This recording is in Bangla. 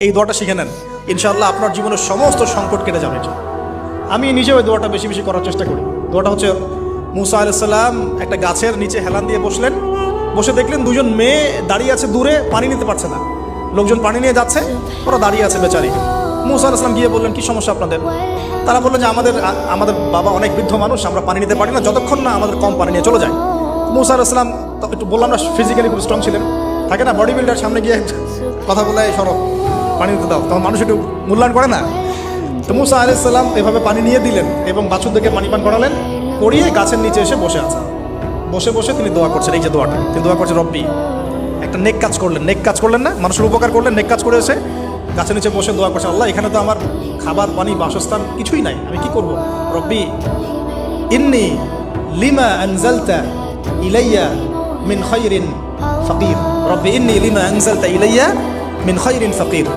এই দোয়াটা শিখে নেন, ইনশাআল্লাহ আপনার জীবনের সমস্ত সংকট কেটে যাবে। আমি নিজেও ওই দোয়াটা বেশি বেশি করার চেষ্টা করি। দোয়াটা হচ্ছে, মুসা আলাইহিস সালাম একটা গাছের নিচে হেলান দিয়ে বসলেন, বসে দেখলেন দুজন মেয়ে দাঁড়িয়ে আছে দূরে, পানি নিতে পারছে না। লোকজন পানি নিয়ে যাচ্ছে, ওরা দাঁড়িয়ে আছে বেচারি। মুসা আলাইহিস সালাম গিয়ে বললেন, কি সমস্যা আপনাদের? তারা বললেন যে আমাদের বাবা অনেক বৃদ্ধ মানুষ, আমরা পানি নিতে পারি না যতক্ষণ না আমাদের কম পানি নিয়ে চলে যায়। মুসা আলাইহিস সালাম তো একটু বললাম না, ফিজিক্যালি খুব স্ট্রং ছিলেন, থাকে না বডি বিল্ডার, সামনে গিয়ে কথা বলে সরব পানি দিতে দাও, তখন মানুষ একটু মূল্যায়ন করে না। তো মুসা আলাইহিস সালাম এভাবে পানি নিয়ে দিলেন এবং বাছুরদেরকে পানি পান করালেন, করিয়ে গাছের নিচে এসে বসে আছেন। বসে বসে তিনি দোয়া করছেন, এই যে দোয়াটা তিনি দোয়া করছেন, রব্বি, একটা নেক কাজ করলেন, নেক কাজ করলেন না, মানুষের উপকার করলেন, নেক কাজ করে এসে গাছের নিচে বসে দোয়া করছেন, আল্লাহ এখানে তো আমার খাবার পানি বাসস্থান কিছুই নাই, আমি কি করব? রব্বি ইন্নি লিমা আনজালতা ইলাইয়া মিন খায়রিন ফাকির, রব্বি ইন্নি লিমা আনজালতা ইলাইয়া মিন খায়রিন ফাকির।